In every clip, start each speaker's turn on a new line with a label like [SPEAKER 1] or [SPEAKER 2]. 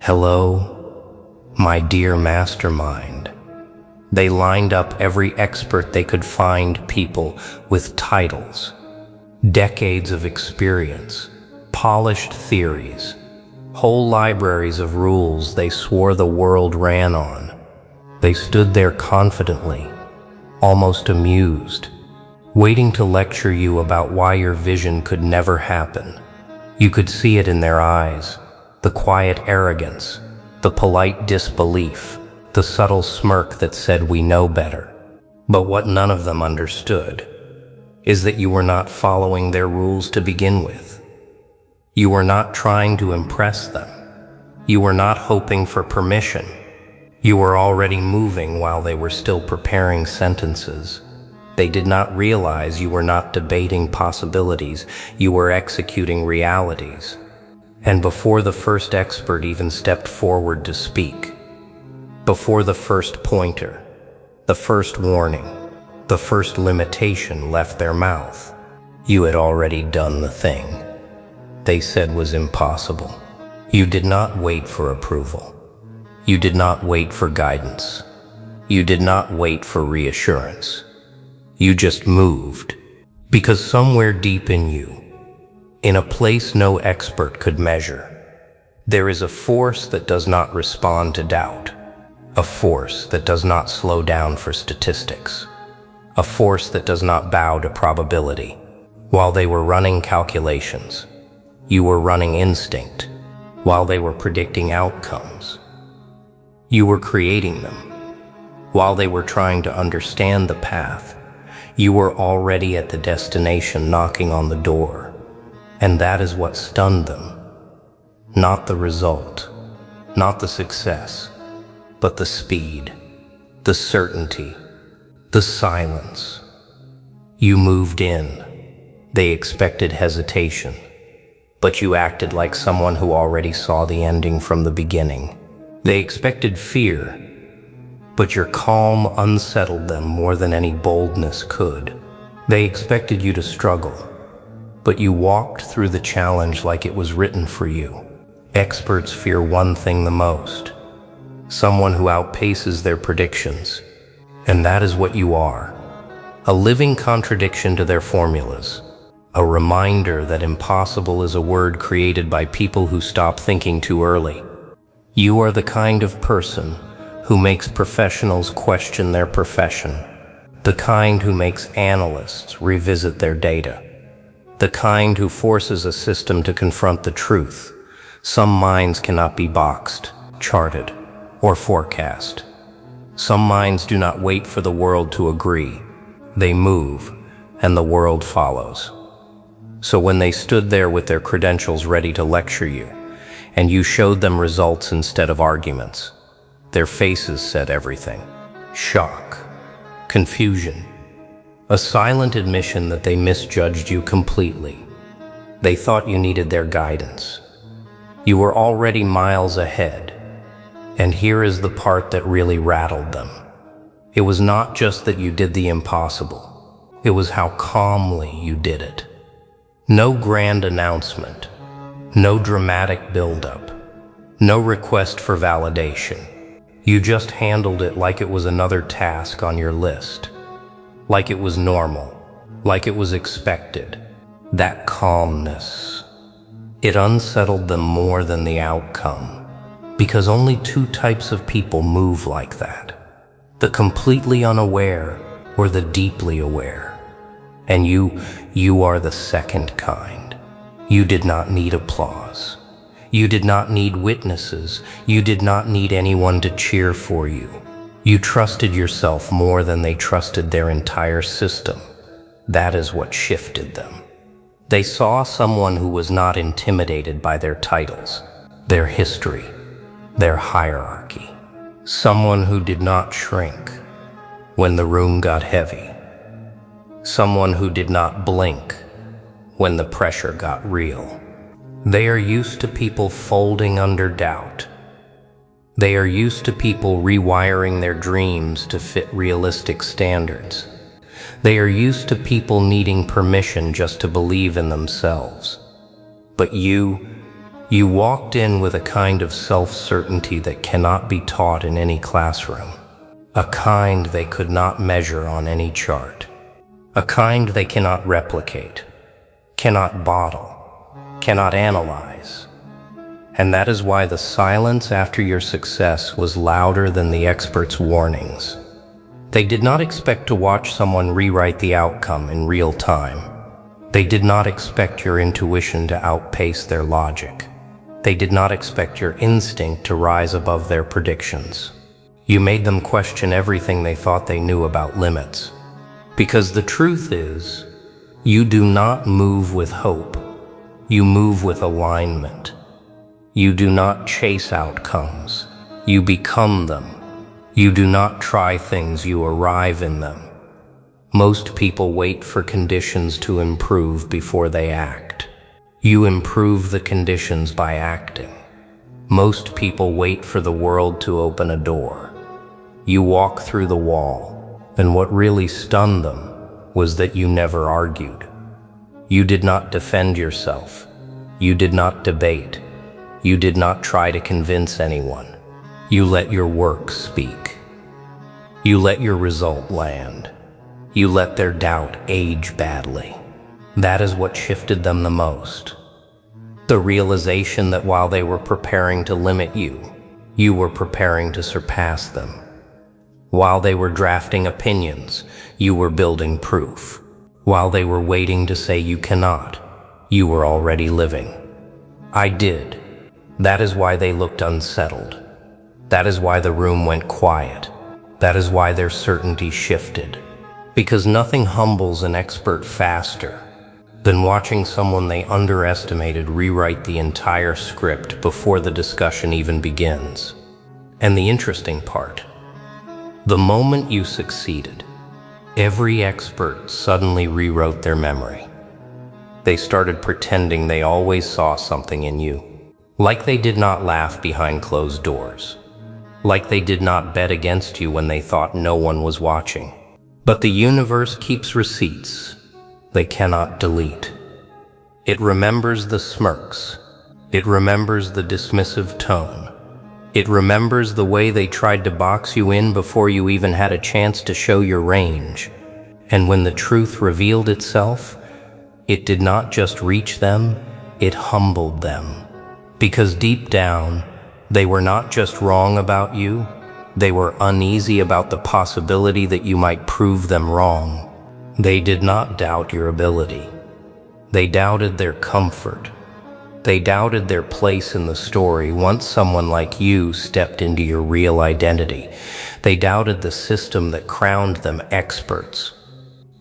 [SPEAKER 1] Hello, my dear mastermind. They lined up every expert they could find, people with titles, decades of experience, polished theories, whole libraries of rules they swore the world ran on. They stood there confidently, almost amused, waiting to lecture you about why your vision could never happen. You could see it in their eyes, the quiet arrogance, the polite disbelief, the subtle smirk that said we know better. But what none of them understood is that you were not following their rules to begin with. You were not trying to impress them. You were not hoping for permission. You were already moving while they were still preparing sentences. They did not realize you were not debating possibilities, you were executing realities. And before the first expert even stepped forward to speak, before the first pointer, the first warning, the first limitation left their mouth, you had already done the thing they said was impossible. You did not wait for approval. You did not wait for guidance. You did not wait for reassurance. You just moved, because somewhere deep in you, in a place no expert could measure, there is a force that does not respond to doubt, a force that does not slow down for statistics, a force that does not bow to probability. While they were running calculations, you were running instinct. While they were predicting outcomes, you were creating them. While they were trying to understand the path, you were already at the destination, knocking on the door. And that is what stunned them. Not the result, not the success, but the speed, the certainty, the silence. You moved in. They expected hesitation, but you acted like someone who already saw the ending from the beginning. They expected fear, but your calm unsettled them more than any boldness could. They expected you to struggle, but you walked through the challenge like it was written for you. Experts fear one thing the most: someone who outpaces their predictions. And that is what you are. A living contradiction to their formulas. A reminder that impossible is a word created by people who stop thinking too early. You are the kind of person who makes professionals question their profession, the kind who makes analysts revisit their data, the kind who forces a system to confront the truth. Some minds cannot be boxed, charted, or forecast. Some minds do not wait for the world to agree. They move, and the world follows. So when they stood there with their credentials ready to lecture you, and you showed them results instead of arguments, their faces said everything. Shock, confusion, a silent admission that they misjudged you completely. They thought you needed their guidance. You were already miles ahead. And here is the part that really rattled them. It was not just that you did the impossible. It was how calmly you did it. No grand announcement, no dramatic buildup, no request for validation. You just handled it like it was another task on your list, like it was normal, like it was expected. That calmness, it unsettled them more than the outcome, because only two types of people move like that: the completely unaware or the deeply aware. And you are the second kind. You did not need applause. You did not need witnesses. You did not need anyone to cheer for you. You trusted yourself more than they trusted their entire system. That is what shifted them. They saw someone who was not intimidated by their titles, their history, their hierarchy. Someone who did not shrink when the room got heavy. Someone who did not blink when the pressure got real. They are used to people folding under doubt. They are used to people rewiring their dreams to fit realistic standards. They are used to people needing permission just to believe in themselves. But you You walked in with a kind of self-certainty that cannot be taught in any classroom, a kind they could not measure on any chart, a kind they cannot replicate, cannot bottle, cannot analyze. And that is why the silence after your success was louder than the experts' warnings. They did not expect to watch someone rewrite the outcome in real time. They did not expect your intuition to outpace their logic. They did not expect your instinct to rise above their predictions. You made them question everything they thought they knew about limits. Because the truth is, you do not move with hope. You move with alignment. You do not chase outcomes. You become them. You do not try things, you arrive in them. Most people wait for conditions to improve before they act. You improve the conditions by acting. Most people wait for the world to open a door. You walk through the wall, and what really stunned them was that you never argued. You did not defend yourself. You did not debate. You did not try to convince anyone. You let your work speak. You let your result land. You let their doubt age badly. That is what shifted them the most. The realization that while they were preparing to limit you, you were preparing to surpass them. While they were drafting opinions, you were building proof. While they were waiting to say you cannot, you were already living. I did. That is why they looked unsettled. That is why the room went quiet. That is why their certainty shifted. Because nothing humbles an expert faster than watching someone they underestimated rewrite the entire script before the discussion even begins. And the interesting part, the moment you succeeded, every expert suddenly rewrote their memory. They started pretending they always saw something in you. Like they did not laugh behind closed doors. Like they did not bet against you when they thought no one was watching. But the universe keeps receipts they cannot delete. It remembers the smirks. It remembers the dismissive tone. It remembers the way they tried to box you in before you even had a chance to show your range. And when the truth revealed itself, it did not just reach them, it humbled them. Because deep down, they were not just wrong about you, they were uneasy about the possibility that you might prove them wrong. They did not doubt your ability. They doubted their comfort. They doubted their place in the story once someone like you stepped into your real identity. They doubted the system that crowned them experts.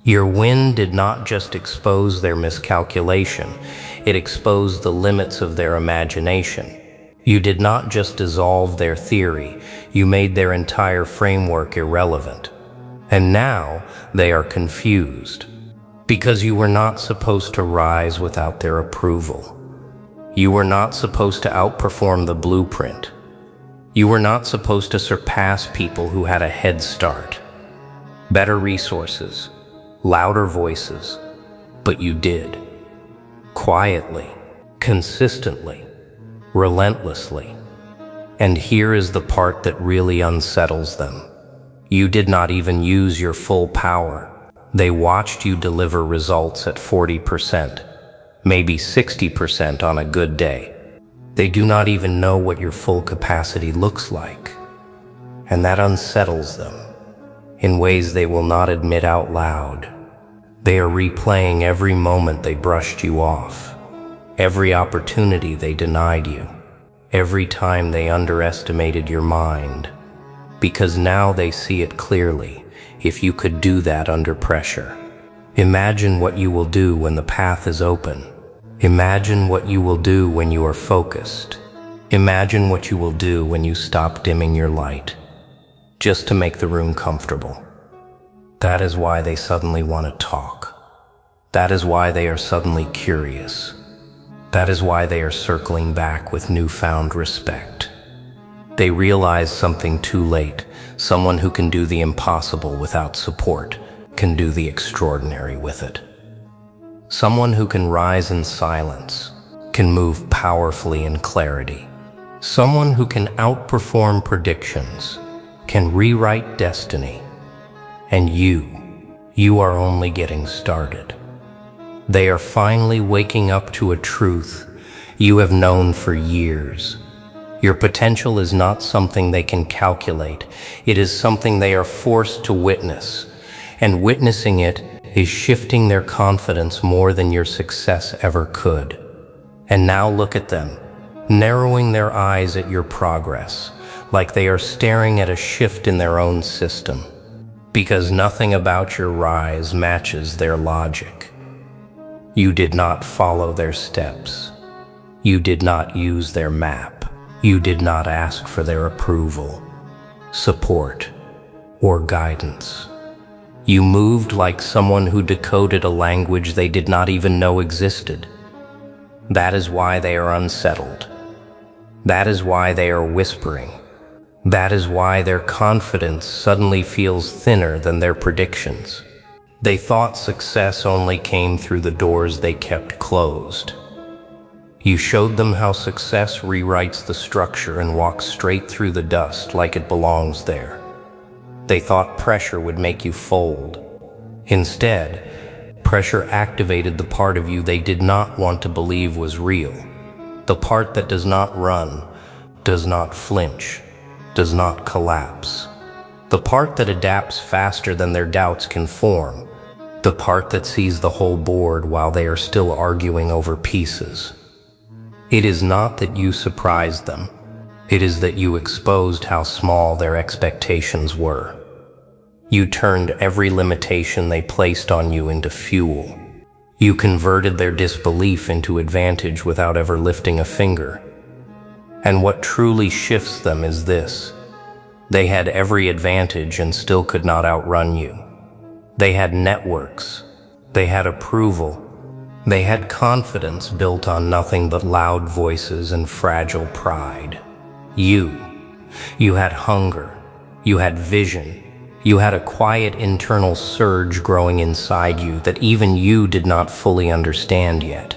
[SPEAKER 1] Your win did not just expose their miscalculation, it exposed the limits of their imagination. You did not just dissolve their theory, you made their entire framework irrelevant. And now they are confused, because you were not supposed to rise without their approval. You were not supposed to outperform the blueprint. You were not supposed to surpass people who had a head start, better resources, louder voices, but you did. Quietly, consistently, relentlessly. And here is the part that really unsettles them. You did not even use your full power. They watched you deliver results at 40%, maybe 60% on a good day. They do not even know what your full capacity looks like. And that unsettles them in ways they will not admit out loud. They are replaying every moment they brushed you off, every opportunity they denied you, every time they underestimated your mind. Because now they see it clearly, if you could do that under pressure. Imagine what you will do when the path is open. Imagine what you will do when you are focused. Imagine what you will do when you stop dimming your light, just to make the room comfortable. That is why they suddenly want to talk. That is why they are suddenly curious. That is why they are circling back with newfound respect. They realize something too late. Someone who can do the impossible without support can do the extraordinary with it. Someone who can rise in silence, can move powerfully in clarity. Someone who can outperform predictions, can rewrite destiny. And you are only getting started. They are finally waking up to a truth you have known for years. Your potential is not something they can calculate. It is something they are forced to witness. And witnessing it is shifting their confidence more than your success ever could. And now look at them, narrowing their eyes at your progress, like they are staring at a shift in their own system. Because nothing about your rise matches their logic. You did not follow their steps. You did not use their map. You did not ask for their approval, support, or guidance. You moved like someone who decoded a language they did not even know existed. That is why they are unsettled. That is why they are whispering. That is why their confidence suddenly feels thinner than their predictions. They thought success only came through the doors they kept closed. You showed them how success rewrites the structure and walks straight through the dust like it belongs there. They thought pressure would make you fold. Instead, pressure activated the part of you they did not want to believe was real. The part that does not run, does not flinch, does not collapse. The part that adapts faster than their doubts can form. The part that sees the whole board while they are still arguing over pieces. It is not that you surprised them. It is that you exposed how small their expectations were. You turned every limitation they placed on you into fuel. You converted their disbelief into advantage without ever lifting a finger. And what truly shifts them is this. They had every advantage and still could not outrun you. They had networks. They had approval. They had confidence built on nothing but loud voices and fragile pride. You had hunger. You had vision. You had a quiet internal surge growing inside you that even you did not fully understand yet.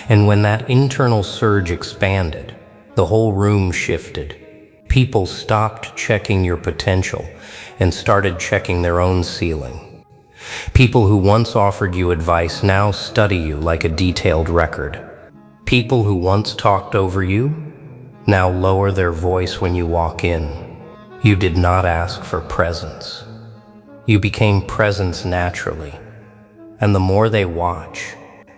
[SPEAKER 1] And when that internal surge expanded, the whole room shifted. People stopped checking your potential and started checking their own ceiling. People who once offered you advice now study you like a detailed record. People who once talked over you now lower their voice when you walk in. You did not ask for presence. You became presence naturally. And the more they watch,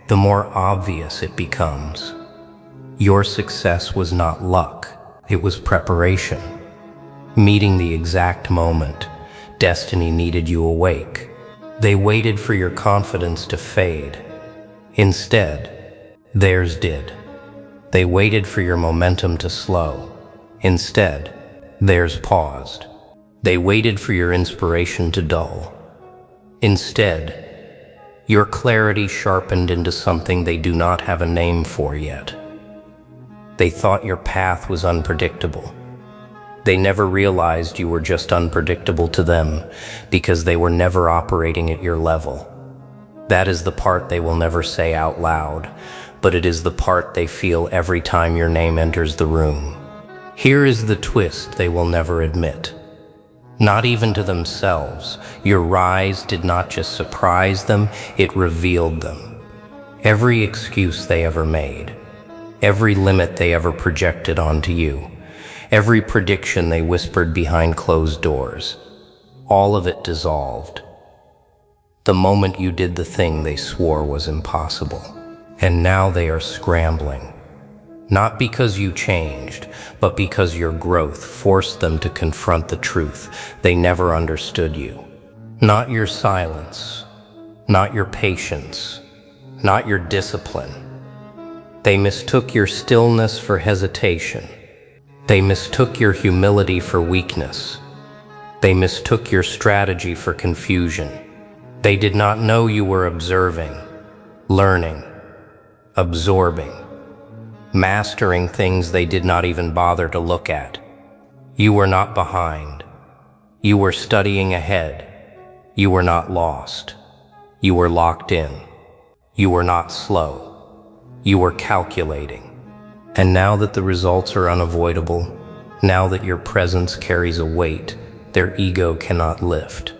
[SPEAKER 1] the more obvious it becomes. Your success was not luck, it was preparation. Meeting the exact moment destiny needed you awake. They waited for your confidence to fade. Instead, theirs did. They waited for your momentum to slow. Instead, theirs paused. They waited for your inspiration to dull. Instead, your clarity sharpened into something they do not have a name for yet. They thought your path was unpredictable. They never realized you were just unpredictable to them because they were never operating at your level. That is the part they will never say out loud, but it is the part they feel every time your name enters the room. Here is the twist they will never admit. Not even to themselves, your rise did not just surprise them, it revealed them. Every excuse they ever made, every limit they ever projected onto you, every prediction they whispered behind closed doors, all of it dissolved. The moment you did the thing they swore was impossible. And now they are scrambling. Not because you changed, but because your growth forced them to confront the truth. They never understood you. Not your silence, not your patience, not your discipline. They mistook your stillness for hesitation. They mistook your humility for weakness. They mistook your strategy for confusion. They did not know you were observing, learning, absorbing, mastering things they did not even bother to look at. You were not behind. You were studying ahead. You were not lost. You were locked in. You were not slow. You were calculating. And now that the results are unavoidable, now that your presence carries a weight their ego cannot lift,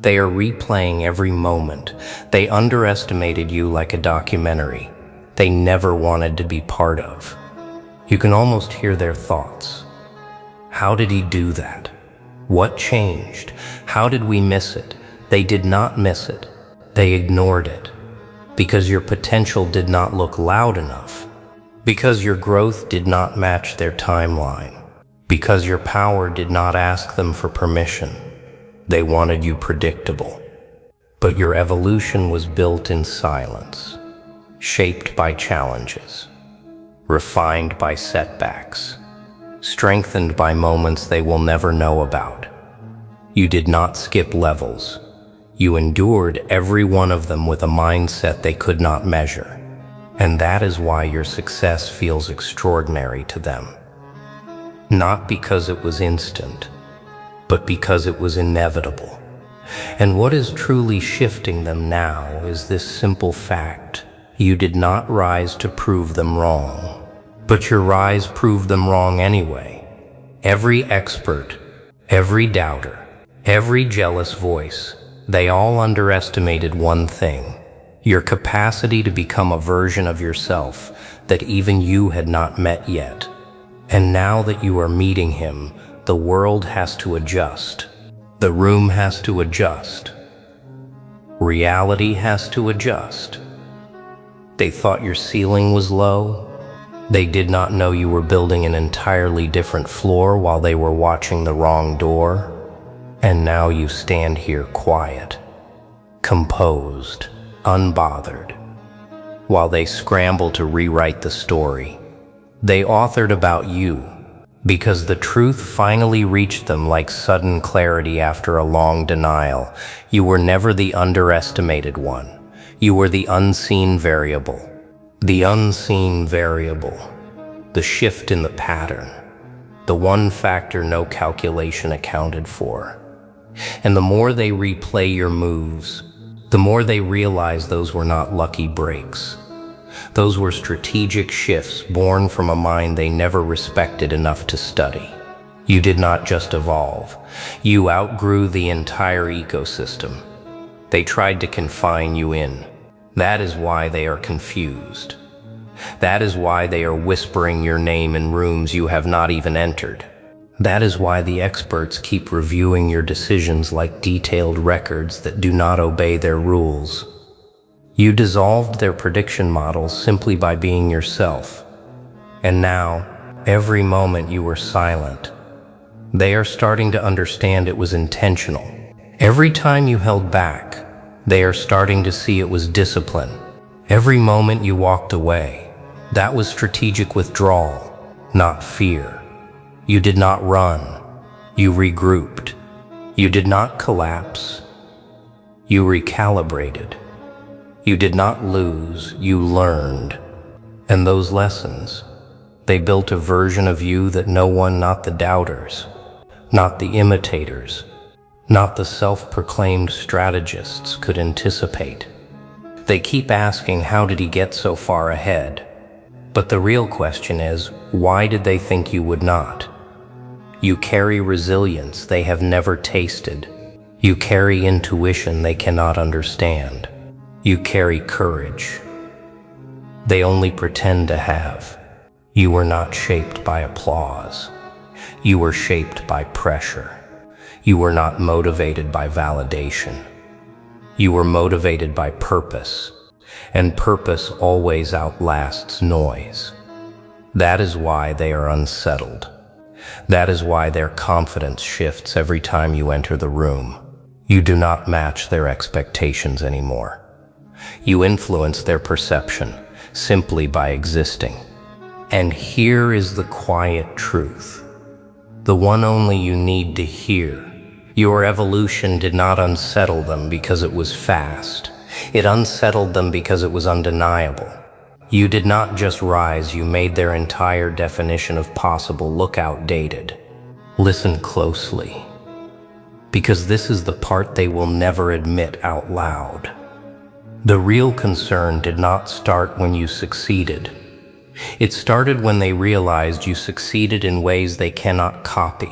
[SPEAKER 1] they are replaying every moment. They underestimated you like a documentary they never wanted to be part of. You can almost hear their thoughts. How did he do that? What changed? How did we miss it? They did not miss it. They ignored it. Because your potential did not look loud enough. Because your growth did not match their timeline. Because your power did not ask them for permission. They wanted you predictable. But your evolution was built in silence, shaped by challenges, refined by setbacks, strengthened by moments they will never know about. You did not skip levels. You endured every one of them with a mindset they could not measure. And that is why your success feels extraordinary to them. Not because it was instant, but because it was inevitable. And what is truly shifting them now is this simple fact. You did not rise to prove them wrong, but your rise proved them wrong anyway. Every expert, every doubter, every jealous voice, they all underestimated one thing: your capacity to become a version of yourself that even you had not met yet. And now that you are meeting him, the world has to adjust. The room has to adjust. Reality has to adjust. They thought your ceiling was low. They did not know you were building an entirely different floor while they were watching the wrong door. And now you stand here quiet, composed, unbothered, while they scramble to rewrite the story they authored about you, because the truth finally reached them like sudden clarity after a long denial. You were never the underestimated one. You were the unseen variable. The unseen variable. The shift in the pattern. The one factor no calculation accounted for. And the more they replay your moves, the more they realize those were not lucky breaks. Those were strategic shifts born from a mind they never respected enough to study. You did not just evolve. You outgrew the entire ecosystem. They tried to confine you in. That is why they are confused. That is why they are whispering your name in rooms you have not even entered. That is why the experts keep reviewing your decisions like detailed records that do not obey their rules. You dissolved their prediction models simply by being yourself. And now, every moment you were silent. They are starting to understand it was intentional. Every time you held back, they are starting to see it was discipline. Every moment you walked away, that was strategic withdrawal, not fear. You did not run. You regrouped. You did not collapse. You recalibrated. You did not lose, you learned. And those lessons, they built a version of you that no one, not the doubters, not the imitators, not the self-proclaimed strategists could anticipate. They keep asking, how did he get so far ahead? But the real question is, why did they think you would not? You carry resilience they have never tasted. You carry intuition they cannot understand. You carry courage they only pretend to have. You were not shaped by applause. You were shaped by pressure. You were not motivated by validation. You were motivated by purpose, and purpose always outlasts noise. That is why they are unsettled. That is why their confidence shifts every time you enter the room. You do not match their expectations anymore. You influence their perception simply by existing. And here is the quiet truth, the one only you need to hear. Your evolution did not unsettle them because it was fast. It unsettled them because it was undeniable. You did not just rise, you made their entire definition of possible look outdated. Listen closely, because this is the part they will never admit out loud. The real concern did not start when you succeeded. It started when they realized you succeeded in ways they cannot copy,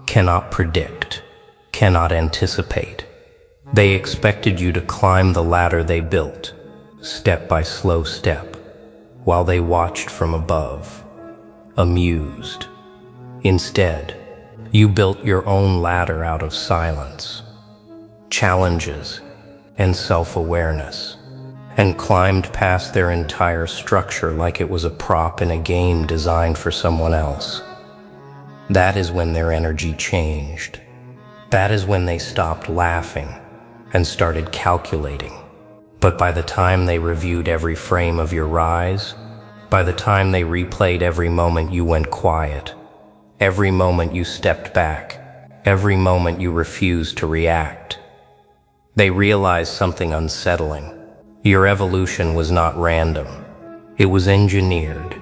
[SPEAKER 1] cannot predict, cannot anticipate. They expected you to climb the ladder they built, step by slow step, while they watched from above, amused. Instead, you built your own ladder out of silence, challenges, and self-awareness, and climbed past their entire structure like it was a prop in a game designed for someone else. That is when their energy changed. That is when they stopped laughing and started calculating. But by the time they reviewed every frame of your rise, by the time they replayed every moment you went quiet, every moment you stepped back, every moment you refused to react, they realized something unsettling. Your evolution was not random. It was engineered.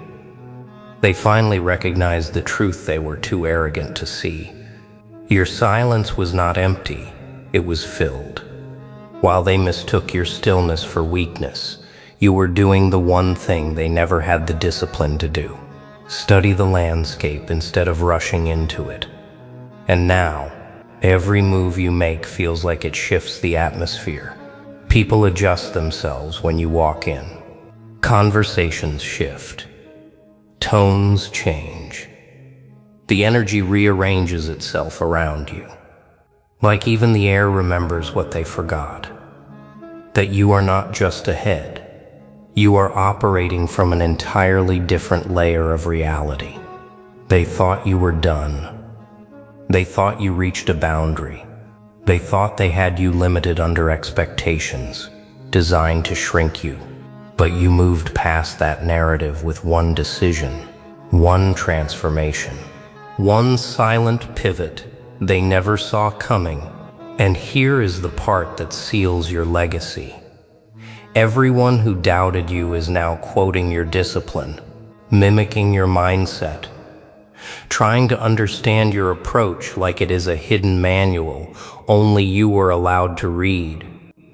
[SPEAKER 1] They finally recognized the truth they were too arrogant to see. Your silence was not empty, it was filled. While they mistook your stillness for weakness, you were doing the one thing they never had the discipline to do. Study the landscape instead of rushing into it. And now, every move you make feels like it shifts the atmosphere. People adjust themselves when you walk in. Conversations shift. Tones change. The energy rearranges itself around you. Like even the air remembers what they forgot. That you are not just ahead. You are operating from an entirely different layer of reality. They thought you were done. They thought you reached a boundary. They thought they had you limited under expectations, designed to shrink you. But you moved past that narrative with one decision, one transformation, one silent pivot they never saw coming. And here is the part that seals your legacy. Everyone who doubted you is now quoting your discipline, mimicking your mindset, trying to understand your approach like it is a hidden manual only you were allowed to read.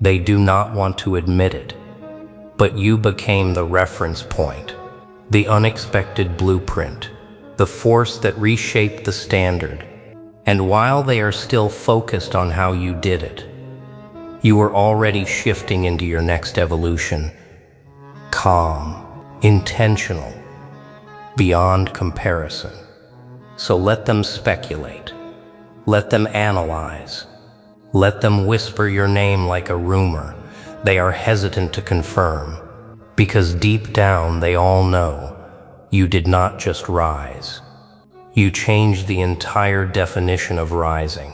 [SPEAKER 1] They do not want to admit it, but you became the reference point, the unexpected blueprint, the force that reshaped the standard. And while they are still focused on how you did it, you are already shifting into your next evolution, calm, intentional, beyond comparison. So let them speculate, let them analyze, let them whisper your name like a rumor they are hesitant to confirm, because deep down they all know you did not just rise. You changed the entire definition of rising.